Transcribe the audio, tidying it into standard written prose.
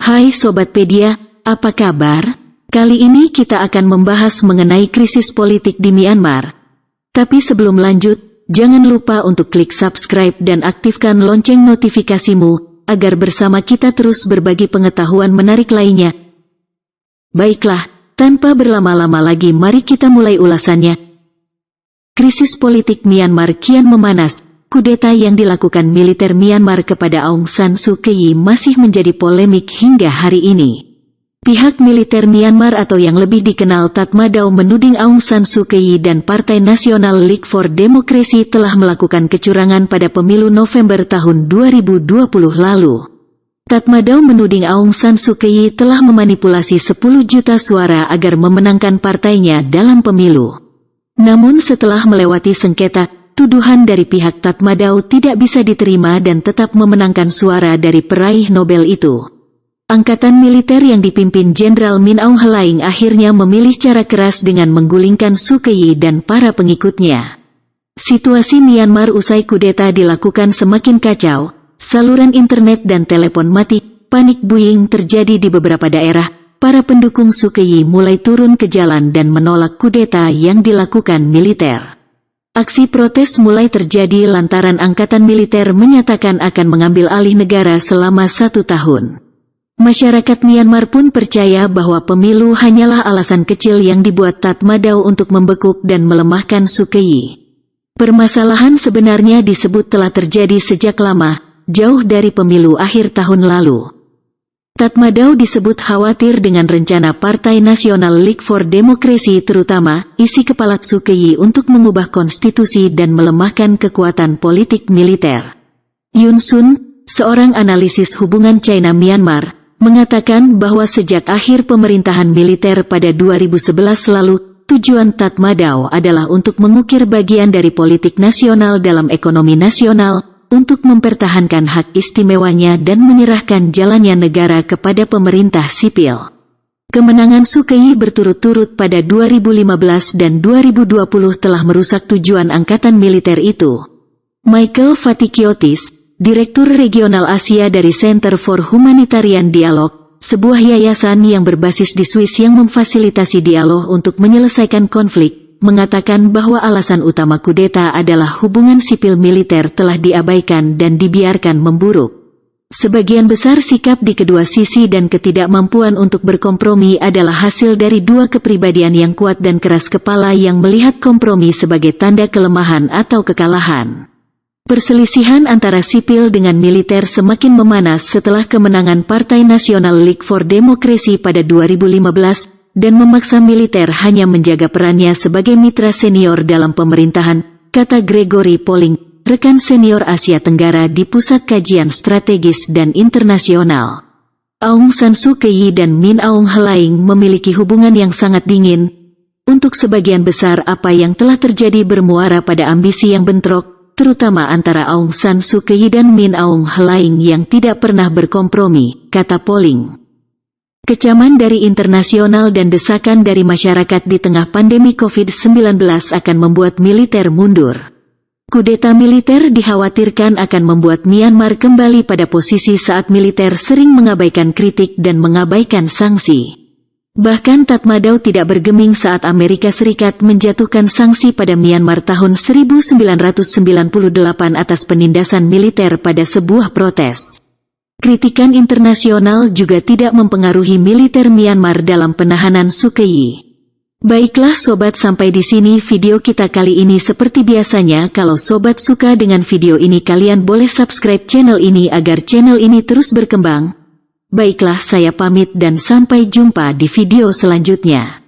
Hai Sobatpedia, apa kabar? Kali ini kita akan membahas mengenai krisis politik di Myanmar. Tapi sebelum lanjut, jangan lupa untuk klik subscribe dan aktifkan lonceng notifikasimu, agar bersama kita terus berbagi pengetahuan menarik lainnya. Baiklah, tanpa berlama-lama lagi mari kita mulai ulasannya. Krisis politik Myanmar kian memanas. Kudeta yang dilakukan militer Myanmar kepada Aung San Suu Kyi masih menjadi polemik hingga hari ini. Pihak militer Myanmar atau yang lebih dikenal Tatmadaw menuding Aung San Suu Kyi dan Partai Nasional League for Democracy telah melakukan kecurangan pada pemilu November tahun 2020 lalu. Tatmadaw menuding Aung San Suu Kyi telah memanipulasi 10 juta suara agar memenangkan partainya dalam pemilu. Namun setelah melewati sengketa, tuduhan dari pihak Tatmadaw tidak bisa diterima dan tetap memenangkan suara dari peraih Nobel itu. Angkatan militer yang dipimpin Jenderal Min Aung Hlaing akhirnya memilih cara keras dengan menggulingkan Suu Kyi dan para pengikutnya. Situasi Myanmar usai kudeta dilakukan semakin kacau, saluran internet dan telepon mati, panik buying terjadi di beberapa daerah, para pendukung Suu Kyi mulai turun ke jalan dan menolak kudeta yang dilakukan militer. Aksi protes mulai terjadi lantaran angkatan militer menyatakan akan mengambil alih negara selama 1 tahun. Masyarakat Myanmar pun percaya bahwa pemilu hanyalah alasan kecil yang dibuat Tatmadaw untuk membekuk dan melemahkan Suu Kyi. Permasalahan sebenarnya disebut telah terjadi sejak lama, jauh dari pemilu akhir tahun lalu. Tatmadaw disebut khawatir dengan rencana Partai Nasional League for Democracy terutama isi kepala Suu Kyi untuk mengubah konstitusi dan melemahkan kekuatan politik militer. Yun Sun, seorang analisis hubungan China-Myanmar, mengatakan bahwa sejak akhir pemerintahan militer pada 2011 lalu, tujuan Tatmadaw adalah untuk mengukir bagian dari politik nasional dalam ekonomi nasional, untuk mempertahankan hak istimewanya dan menyerahkan jalannya negara kepada pemerintah sipil. Kemenangan Suu Kyi berturut-turut pada 2015 dan 2020 telah merusak tujuan angkatan militer itu. Michael Fatikiotis, Direktur Regional Asia dari Center for Humanitarian Dialogue, sebuah yayasan yang berbasis di Swiss yang memfasilitasi dialog untuk menyelesaikan konflik, mengatakan bahwa alasan utama kudeta adalah hubungan sipil militer telah diabaikan dan dibiarkan memburuk. Sebagian besar sikap di kedua sisi dan ketidakmampuan untuk berkompromi adalah hasil dari dua kepribadian yang kuat dan keras kepala yang melihat kompromi sebagai tanda kelemahan atau kekalahan. Perselisihan antara sipil dengan militer semakin memanas setelah kemenangan Partai Nasional League for Democracy pada 2015, dan memaksa militer hanya menjaga perannya sebagai mitra senior dalam pemerintahan, kata Gregory Poling, rekan senior Asia Tenggara di Pusat Kajian Strategis dan Internasional. Aung San Suu Kyi dan Min Aung Hlaing memiliki hubungan yang sangat dingin. Untuk sebagian besar apa yang telah terjadi bermuara pada ambisi yang bentrok, terutama antara Aung San Suu Kyi dan Min Aung Hlaing yang tidak pernah berkompromi, kata Poling. Kecaman dari internasional dan desakan dari masyarakat di tengah pandemi COVID-19 akan membuat militer mundur. Kudeta militer dikhawatirkan akan membuat Myanmar kembali pada posisi saat militer sering mengabaikan kritik dan mengabaikan sanksi. Bahkan Tatmadaw tidak bergeming saat Amerika Serikat menjatuhkan sanksi pada Myanmar tahun 1998 atas penindasan militer pada sebuah protes. Kritikan internasional juga tidak mempengaruhi militer Myanmar dalam penahanan Suu Kyi. Baiklah sobat, sampai di sini video kita kali ini. Seperti biasanya, kalau sobat suka dengan video ini kalian boleh subscribe channel ini agar channel ini terus berkembang. Baiklah, saya pamit dan sampai jumpa di video selanjutnya.